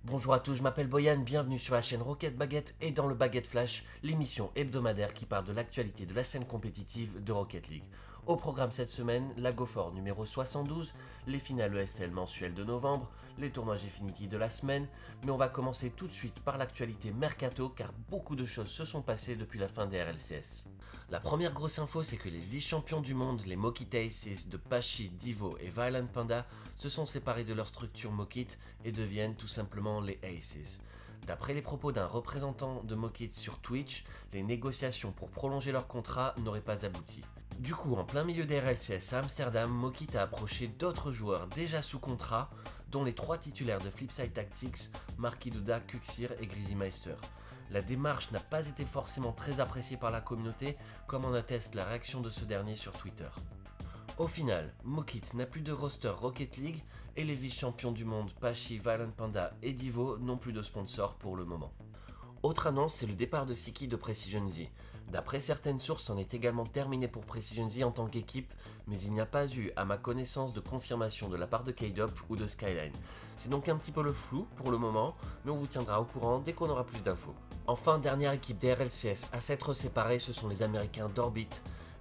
Bonjour à tous, je m'appelle Boyan, bienvenue sur la chaîne Rocket Baguette et dans le Baguette Flash, l'émission hebdomadaire qui parle de l'actualité de la scène compétitive de Rocket League. Au programme cette semaine, la Go4 numéro 72, les finales ESL mensuelles de novembre, les tournois Gfinity de la semaine, mais on va commencer tout de suite par l'actualité Mercato car beaucoup de choses se sont passées depuis la fin des RLCS. La première grosse info, c'est que les vice-champions du monde, les Mokit Aces de Pachi, Divo et Violent Panda, se sont séparés de leur structure Mokit et deviennent tout simplement les Aces. D'après les propos d'un représentant de Mokit sur Twitch, les négociations pour prolonger leur contrat n'auraient pas abouti. Du coup, en plein milieu des RLCS à Amsterdam, Mokit a approché d'autres joueurs déjà sous contrat, dont les 3 titulaires de Flipside Tactics, Marky Duda, Kuxir et Grizzly Meister. La démarche n'a pas été forcément très appréciée par la communauté, comme en atteste la réaction de ce dernier sur Twitter. Au final, Mokit n'a plus de roster Rocket League et les vice-champions du monde Pachi, Violent Panda et Divo n'ont plus de sponsor pour le moment. Autre annonce, c'est le départ de Siki de Precision Z. D'après certaines sources, c'en est également terminé pour Precision Z en tant qu'équipe, mais il n'y a pas eu, à ma connaissance, de confirmation de la part de K-Dop ou de Skyline. C'est donc un petit peu le flou pour le moment, mais on vous tiendra au courant dès qu'on aura plus d'infos. Enfin, dernière équipe des RLCS à s'être séparée, ce sont les Américains d'Orbit.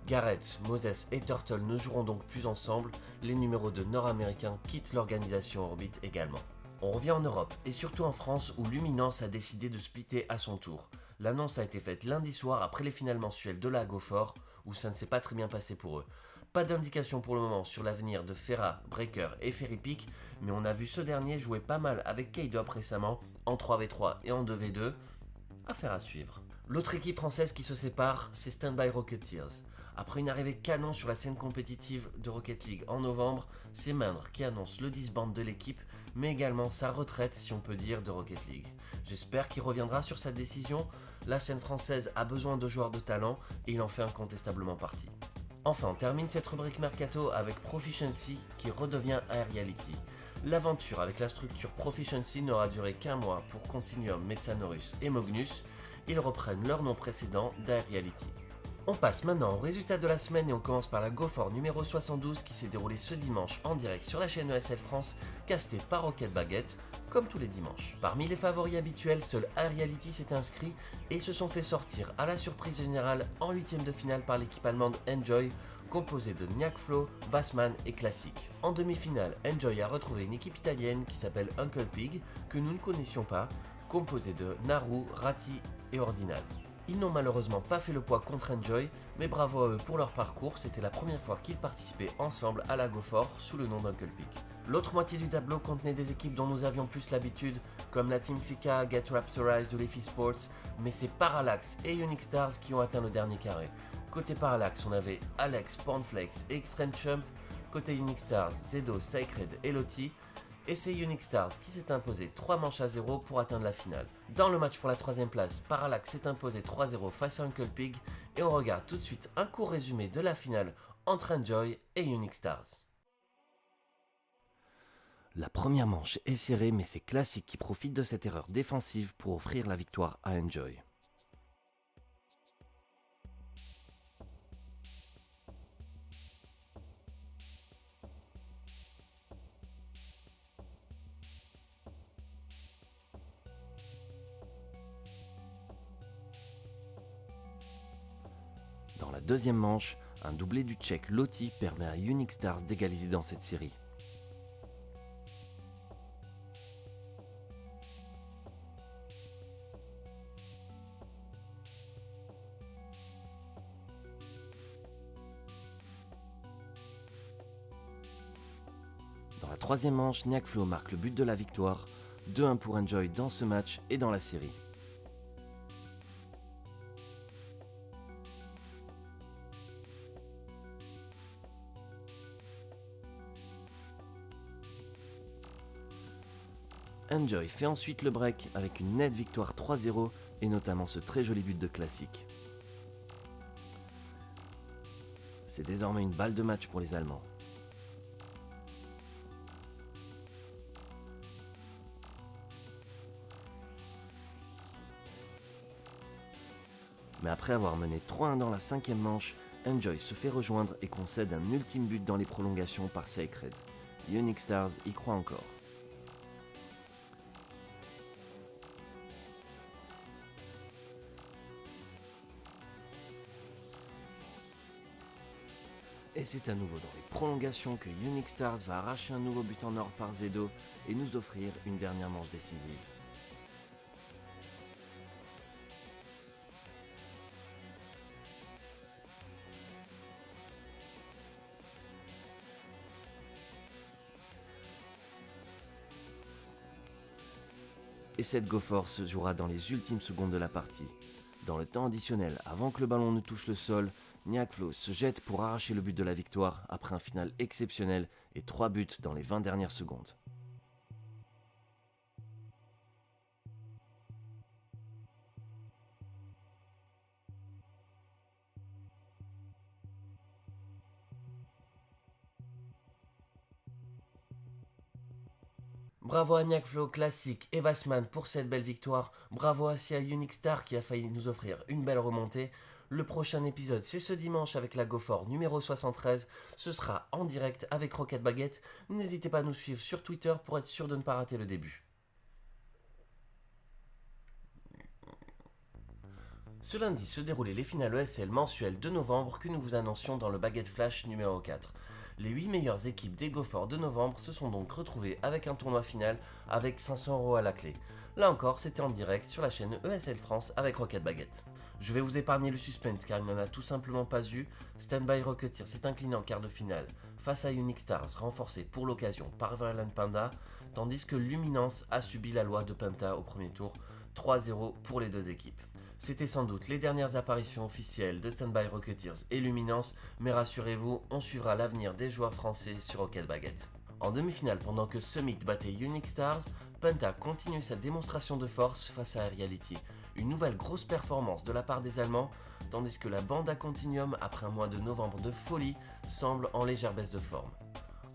Garrett, Moses et Turtle ne joueront donc plus ensemble, les numéros 2 nord-américains quittent l'organisation Orbit également. On revient en Europe, et surtout en France où Luminance a décidé de splitter à son tour. L'annonce a été faite lundi soir après les finales mensuelles de la Go4, où ça ne s'est pas très bien passé pour eux. Pas d'indication pour le moment sur l'avenir de Ferra, Breaker et Ferrypeak, mais on a vu ce dernier jouer pas mal avec K-Dop récemment, en 3v3 et en 2v2. Affaire à suivre. L'autre équipe française qui se sépare, c'est Standby Rocketeers. Après une arrivée canon sur la scène compétitive de Rocket League en novembre, c'est Mindre qui annonce le disband de l'équipe, mais également sa retraite, si on peut dire, de Rocket League. J'espère qu'il reviendra sur sa décision, la scène française a besoin de joueurs de talent et il en fait incontestablement partie. Enfin, on termine cette rubrique Mercato avec Proficiency qui redevient iReality. L'aventure avec la structure Proficiency n'aura duré qu'un mois pour Continuum, Metsanorus et Mognus, ils reprennent leur nom précédent d'iReality. On passe maintenant aux résultats de la semaine et on commence par la Go4 numéro 72 qui s'est déroulée ce dimanche en direct sur la chaîne ESL France, castée par Rocket Baguette, comme tous les dimanches. Parmi les favoris habituels, seul iReality s'est inscrit et ils se sont fait sortir à la surprise générale en 8ème de finale par l'équipe allemande Enjoy, composée de Knackflow, Vassman et Classic. En demi-finale, Enjoy a retrouvé une équipe italienne qui s'appelle Uncle Pig, que nous ne connaissions pas, composée de Naru, Ratti et Ordinal. Ils n'ont malheureusement pas fait le poids contre Enjoy, mais bravo à eux pour leur parcours, c'était la première fois qu'ils participaient ensemble à la Go4 sous le nom d'Uncle Pig. L'autre moitié du tableau contenait des équipes dont nous avions plus l'habitude, comme la Team Fika, Get Raptorized ou Leafy Sports, mais c'est Parallax et Unique Stars qui ont atteint le dernier carré. Côté Parallax, on avait Alex, Pornflex et Extreme Chump, côté Unique Stars, Zedo, Sacred et Lottie, et c'est Unique Stars qui s'est imposé 3 manches à 0 pour atteindre la finale. Dans le match pour la 3ème place, Parallax s'est imposé 3-0 face à Uncle Pig et on regarde tout de suite un court résumé de la finale entre Enjoy et Unique Stars. La première manche est serrée mais c'est Classic qui profite de cette erreur défensive pour offrir la victoire à Enjoy. Dans la deuxième manche, un doublé du Tchèque Lottie permet à Unique Stars d'égaliser dans cette série. Dans la troisième manche, Knackflow marque le but de la victoire, 2-1 pour Enjoy dans ce match et dans la série. Enjoy fait ensuite le break avec une nette victoire 3-0 et notamment ce très joli but de Classic. C'est désormais une balle de match pour les Allemands. Mais après avoir mené 3-1 dans la 5ème manche, Enjoy se fait rejoindre et concède un ultime but dans les prolongations par Sacred. Unique Stars y croit encore. Et c'est à nouveau dans les prolongations que Unique Stars va arracher un nouveau but en or par Zedo et nous offrir une dernière manche décisive. Et cette Go Force se jouera dans les ultimes secondes de la partie. Dans le temps additionnel, avant que le ballon ne touche le sol, Niakflo se jette pour arracher le but de la victoire après un final exceptionnel et 3 buts dans les 20 dernières secondes. Bravo à Niakflo, Classic et Vassman pour cette belle victoire. Bravo aussi à Unique Star qui a failli nous offrir une belle remontée. Le prochain épisode, c'est ce dimanche avec la GoFor numéro 73. Ce sera en direct avec Rocket Baguette. N'hésitez pas à nous suivre sur Twitter pour être sûr de ne pas rater le début. Ce lundi se déroulaient les finales ESL mensuelles de novembre que nous vous annoncions dans le Baguette Flash numéro 4. Les 8 meilleures équipes des GoFor de novembre se sont donc retrouvées avec un tournoi final avec 500 € à la clé. Là encore, c'était en direct sur la chaîne ESL France avec Rocket Baguette. Je vais vous épargner le suspense car il n'en a tout simplement pas eu. Standby Rocketeer s'est incliné en quart de finale face à Unique Stars, renforcé pour l'occasion par Violent Panda, tandis que Luminance a subi la loi de Penta au premier tour, 3-0 pour les deux équipes. C'était sans doute les dernières apparitions officielles de Standby Rocketeers et Luminance, mais rassurez-vous, on suivra l'avenir des joueurs français sur Rocket Baguette. En demi-finale, pendant que Summit battait Unique Stars, Penta continue sa démonstration de force face à Reality. Une nouvelle grosse performance de la part des Allemands, tandis que la bande à Continuum, après un mois de novembre de folie, semble en légère baisse de forme.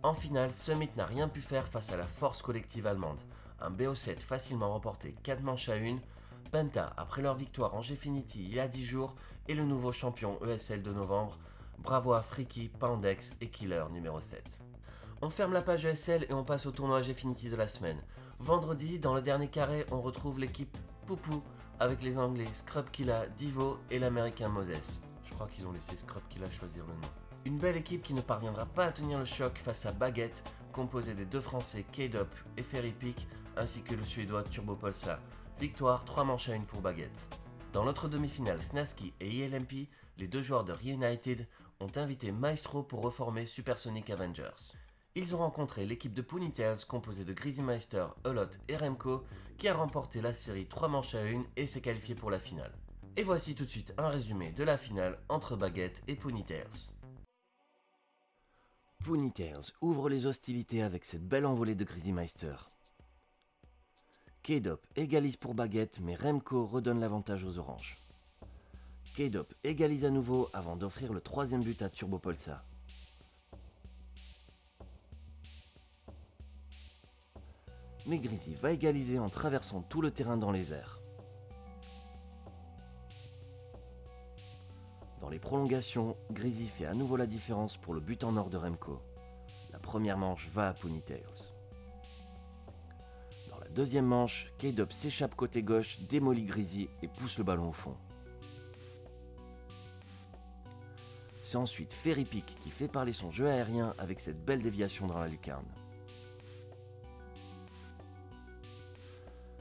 En finale, Summit n'a rien pu faire face à la force collective allemande. Un BO7 facilement remporté 4 manches à 1. Penta, après leur victoire en Gfinity il y a 10 jours, est le nouveau champion ESL de novembre. Bravo à Freaky, Pandex et Killer numéro 7. On ferme la page ESL et on passe au tournoi Gfinity de la semaine. Vendredi, dans le dernier carré, on retrouve l'équipe Poupou avec les Anglais Scrubkilla, Divo et l'Américain Moses. Je crois qu'ils ont laissé Scrubkilla choisir le nom. Une belle équipe qui ne parviendra pas à tenir le choc face à Baguette, composée des deux Français K-Dop et Ferry Peak, ainsi que le Suédois Turbo Polsa. Victoire 3 manches à 1 pour Baguette. Dans l'autre demi-finale, Snasky et ELMP, les deux joueurs de Reunited, ont invité Maestro pour reformer Supersonic Avengers. Ils ont rencontré l'équipe de Ponytails composée de Grizzymeister, Ulot et Remco, qui a remporté la série 3 manches à 1 et s'est qualifié pour la finale. Et voici tout de suite un résumé de la finale entre Baguette et Ponytails. Ponytails ouvre les hostilités avec cette belle envolée de Grizzymeister. K-Dop égalise pour Baguette, mais Remco redonne l'avantage aux oranges. K-Dop égalise à nouveau avant d'offrir le troisième but à Turbo Polsa. Mais Grizzy va égaliser en traversant tout le terrain dans les airs. Dans les prolongations, Grizzy fait à nouveau la différence pour le but en or de Remco. La première manche va à Ponytails. Dans la deuxième manche, K-Dop s'échappe côté gauche, démolit Grizzy et pousse le ballon au fond. C'est ensuite Ferry Peak qui fait parler son jeu aérien avec cette belle déviation dans la lucarne.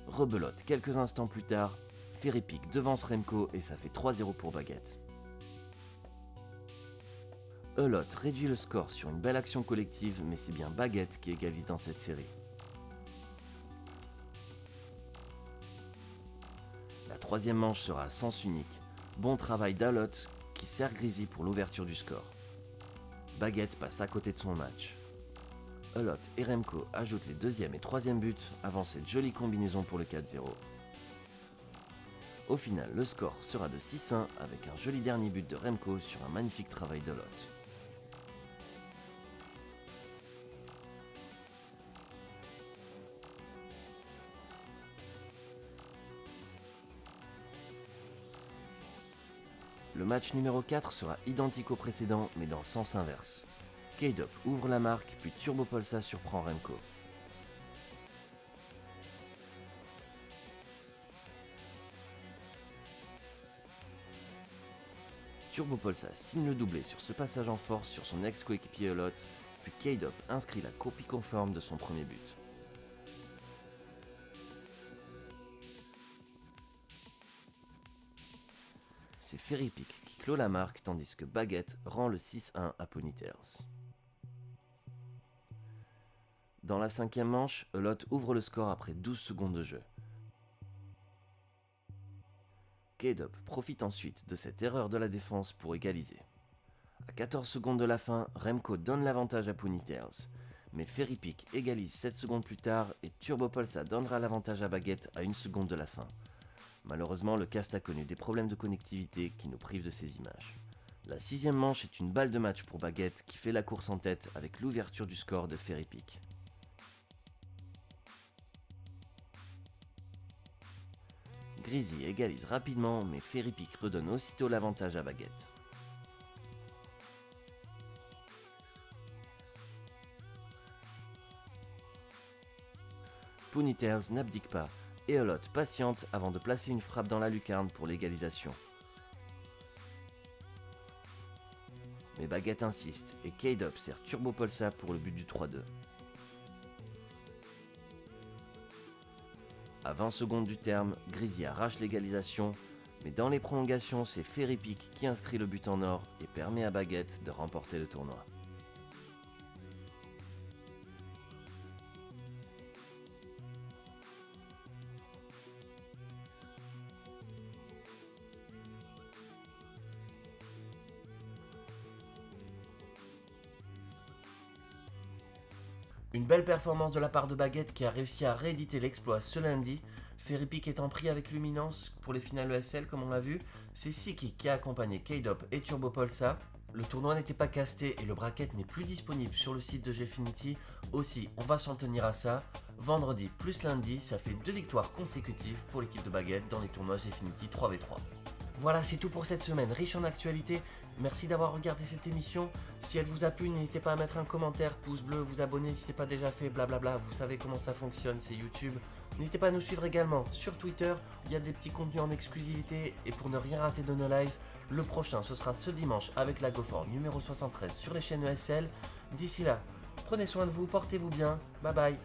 Rebelote quelques instants plus tard, Ferry Peak devance Remco et ça fait 3-0 pour Baguette. Ulot réduit le score sur une belle action collective, mais c'est bien Baguette qui égalise dans cette série. La troisième manche sera à sens unique. Bon travail d'Ulot qui sert Grizzy pour l'ouverture du score. Baguette passe à côté de son match. Ulot et Remco ajoutent les deuxième et troisième buts avant cette jolie combinaison pour le 4-0. Au final, le score sera de 6-1 avec un joli dernier but de Remco sur un magnifique travail d'Ulot. Le match numéro 4 sera identique au précédent mais dans le sens inverse. K-Dop ouvre la marque puis Turbo Polsa surprend Remco. Turbopolsa signe le doublé sur ce passage en force sur son ex-coéquipier Elot, puis K-Dop inscrit la copie conforme de son premier but. C'est Ferrypick qui clôt la marque tandis que Baguette rend le 6-1 à Ponytails. Dans la 5e manche, Elot ouvre le score après 12 secondes de jeu. K-Dop profite ensuite de cette erreur de la défense pour égaliser. À 14 secondes de la fin, Remco donne l'avantage à Ponytails, mais Ferrypick égalise 7 secondes plus tard et Turbopolsa donnera l'avantage à Baguette à 1 seconde de la fin. Malheureusement, le cast a connu des problèmes de connectivité qui nous privent de ces images. La 6e manche est une balle de match pour Baguette qui fait la course en tête avec l'ouverture du score de Ferrypick. Greasy égalise rapidement, mais Ferrypick redonne aussitôt l'avantage à Baguette. Ponytails n'abdique pas et Elot patiente avant de placer une frappe dans la lucarne pour l'égalisation. Mais Baguette insiste et K-Dop sert Turbopolsa pour le but du 3-2. À 20 secondes du terme, Greasy arrache l'égalisation, mais dans les prolongations, c'est Ferrypick qui inscrit le but en or et permet à Baguette de remporter le tournoi. Une belle performance de la part de Baguette qui a réussi à rééditer l'exploit ce lundi. Ferrypick étant pris avec Luminance pour les finales ESL comme on l'a vu. C'est Siki qui a accompagné K-Dop et Turbopolsa. Le tournoi n'était pas casté et le bracket n'est plus disponible sur le site de Gfinity. Aussi, on va s'en tenir à ça. Vendredi plus lundi, ça fait 2 victoires consécutives pour l'équipe de Baguette dans les tournois Gfinity 3v3. Voilà, c'est tout pour cette semaine, riche en actualité. Merci d'avoir regardé cette émission. Si elle vous a plu, n'hésitez pas à mettre un commentaire, pouce bleu, vous abonner si ce n'est pas déjà fait, blablabla. Vous savez comment ça fonctionne, c'est YouTube. N'hésitez pas à nous suivre également sur Twitter. Il y a des petits contenus en exclusivité. Et pour ne rien rater de nos lives, le prochain, ce sera ce dimanche avec la GoFor numéro 73 sur les chaînes ESL. D'ici là, prenez soin de vous, portez-vous bien. Bye bye.